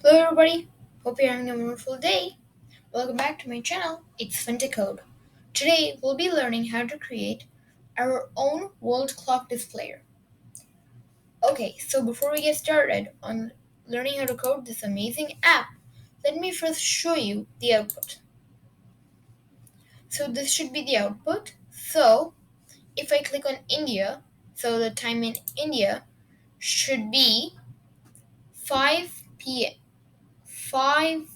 Hello everybody, hope you're having a wonderful day. Welcome back to my channel, it's Fun to Code. Today we'll be learning how to create our own world clock displayer. Okay, so before we get started on learning how to code this amazing app, let me first show you the output. So this should be the output. So if I click on India, so the time in India should be 5 p.m. 5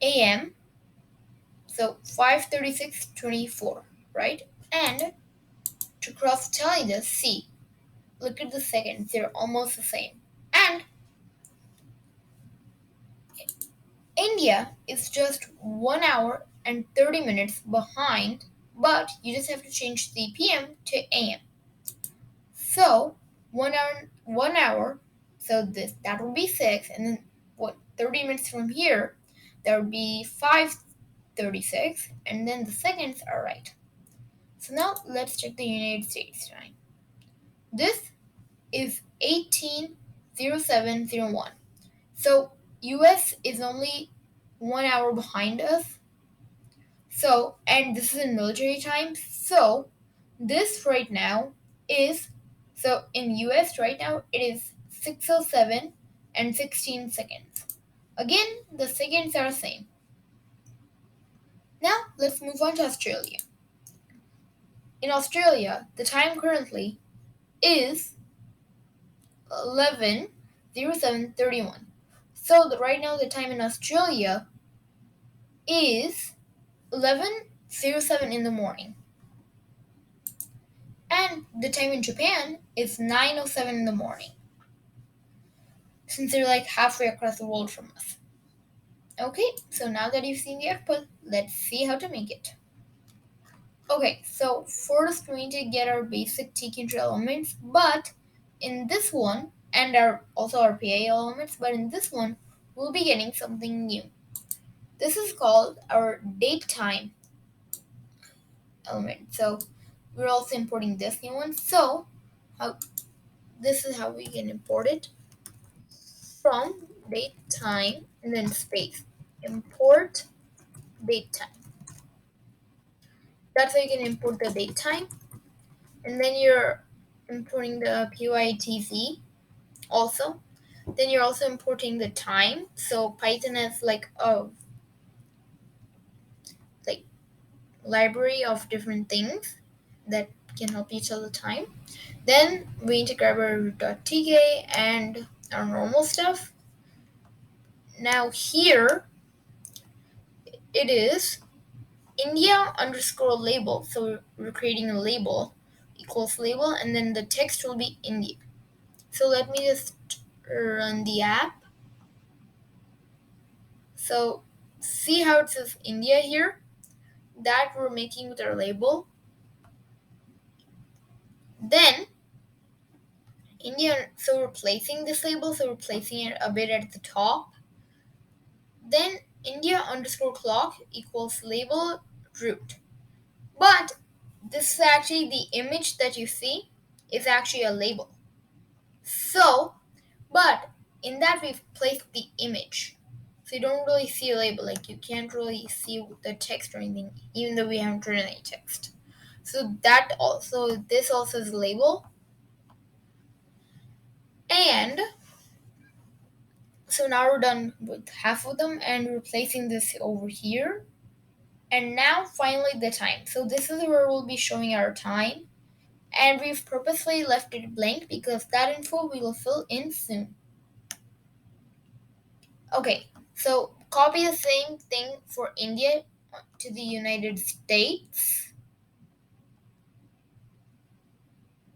a.m. So 5:36:24, right? And to cross tally this, see, look at the seconds, they're almost the same. And India is just 1 hour and 30 minutes behind, but you just have to change the PM to AM. So 1 hour, so that would be 6, and then 30 minutes from here, that would be 5:36, and then the seconds are right. So now let's check the United States time. This is 18:07:01. So US is only 1 hour behind us. So, and this is in military time. So this right now is, so in US right now it is 6:07 and 16 seconds. Again, the seconds are the same. Now let's move on to Australia. In Australia, the time currently is 11:07:31. So right now the time in Australia is 11:07 in the morning. And the time in Japan is 9:07 in the morning. Since they're like halfway across the world from us. Okay, so now that you've seen the output, let's see how to make it. Okay, so first we need to get our basic tkinter elements, but in this one, and also our PA elements, but in this one, we'll be getting something new. This is called our date time element. So we're also importing this new one. So this is how we can import it from date time and then space. Import date time. That's how you can import the date time. And then you're importing the PYTZ also. Then you're also importing the time. So Python has like a library of different things that can help you tell the time. Then we need to grab our root.tk and our normal stuff. Now here it is India underscore label. So we're creating a label equals label, and then the text will be India. So let me just run the app. So see how it says India here? That we're making with our label. Then India, so we're placing this label, so we're placing it a bit at the top. Then India underscore clock equals label root. But this is actually the image that you see is actually a label. So, but in that we've placed the image. So you don't really see a label, like you can't really see the text or anything, even though we haven't written any text. So this also is a label. And so now we're done with half of them and we're placing this over here. And now finally the time. So this is where we'll be showing our time. And we've purposely left it blank because that info we will fill in soon. Okay, so copy the same thing for India to the United States.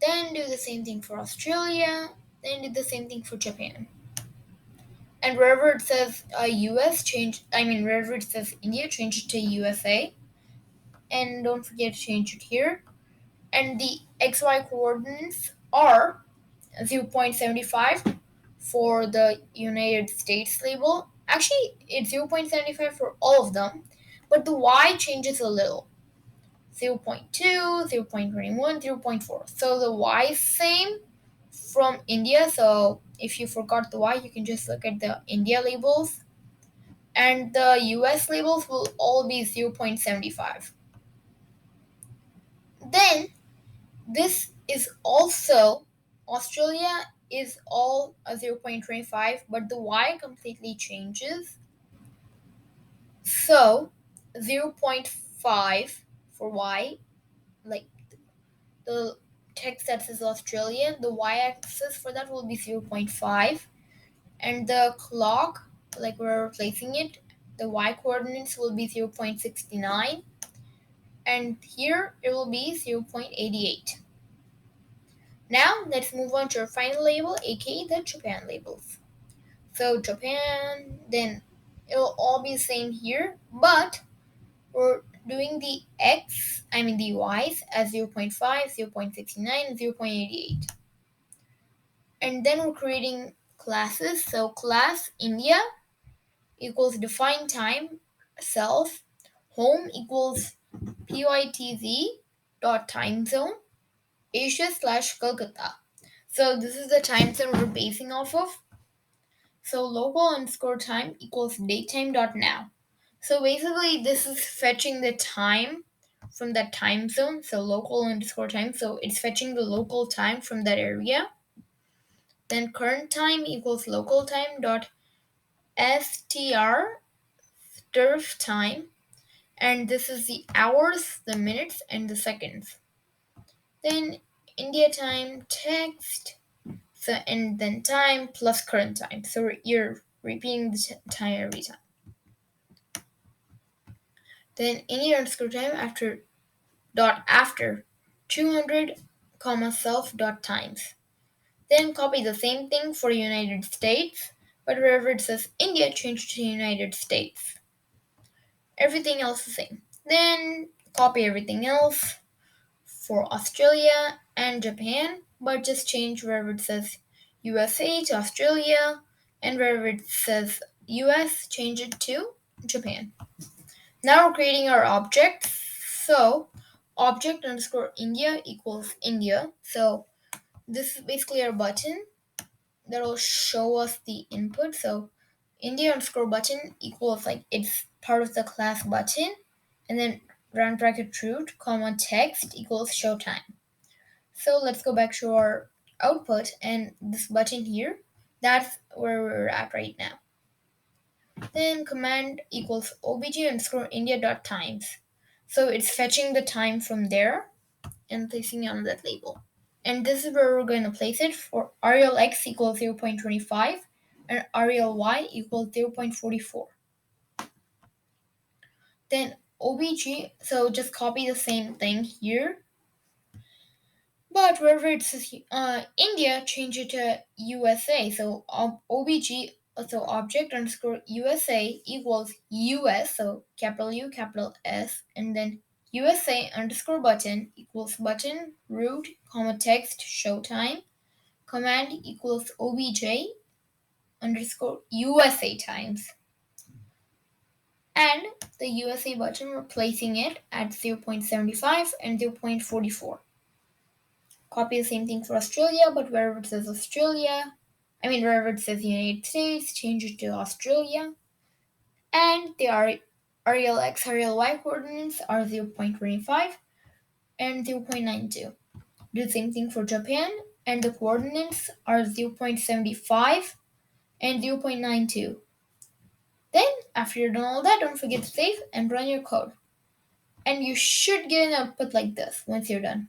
Then do the same thing for Australia. Then do the same thing for Japan. And wherever it says US, wherever it says India, change it to USA. And don't forget to change it here. And the XY coordinates are 0.75 for the United States label. Actually, it's 0.75 for all of them, but the Y changes a little. 0.2, 0.21, 0.4. So the Y is same from India, so if you forgot the Y, you can just look at the India labels. And the US labels will all be 0.75. Then this is also Australia is all a 0.25, but the Y completely changes. So 0.5 for Y, like the text that says Australia, the Y axis for that will be 0.5, and the clock, like we're replacing it, the Y coordinates will be 0.69, and here it will be 0.88. Now let's move on to our final label, aka the Japan labels. So Japan, then it'll all be the same here, but we're doing the the y's as 0.5, 0.69, and 0.88. And then we're creating classes. So class India equals define time self, home equals pytz dot time zone, Asia slash Kolkata. So this is the time zone we're basing off of. So local underscore time equals datetime dot now. So basically this is fetching the time from that time zone. So local underscore time. So it's fetching the local time from that area. Then current time equals local time dot str turf time. And this is the hours, the minutes, and the seconds. Then India time text. So and then time plus current time. So you're repeating the time every time. Then India underscore time after 200 comma self dot times. Then copy the same thing for United States, but wherever it says India, change to United States. Everything else the same. Then copy everything else for Australia and Japan, but just change wherever it says USA to Australia, and wherever it says US, change it to Japan. Now we're creating our object. So object underscore India equals India. So this is basically our button that will show us the input. So India underscore button equals like it's part of the class button, and then round bracket root comma text equals show time. So let's go back to our output, and this button here, that's where we're at right now. Then command equals obj underscore India dot times. So it's fetching the time from there and placing it on that label. And this is where we're going to place it for Arial X equals 0.25 and Arial Y equals 0.44. Then OBG, so just copy the same thing here. But wherever it says India, change it to USA. So OBG, so object underscore USA equals US, so capital U, capital S, and then USA underscore button equals button, root, comma text, show time, command equals obj underscore USA times. And the USA button, replacing it at 0.75 and 0.44. Copy the same thing for Australia, but wherever it says Australia, wherever it says United States, change it to Australia. And the Arial X, Arial Y coordinates are 0.25 and 0.92. Do the same thing for Japan, and the coordinates are 0.75 and 0.92. Then, after you're done all that, don't forget to save and run your code. And you should get an output like this once you're done.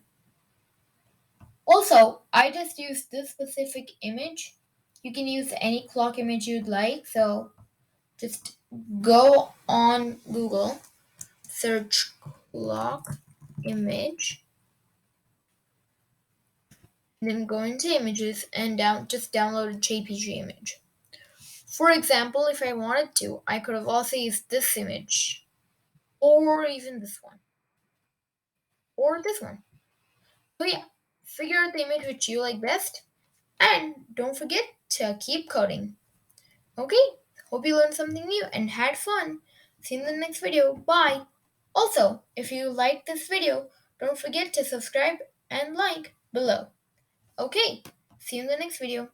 Also, I just used this specific image. You can use any clock image you'd like. So just go on Google, search clock image, then go into images and just download a JPG image. For example, if I wanted to, I could have also used this image, or even this one, or this one. So yeah, figure out the image which you like best, and don't forget to keep coding. Okay, hope you learned something new and had fun. See you in the next video. Bye. Also, if you liked this video, don't forget to subscribe and like below. Okay, See you in the next video. Bye.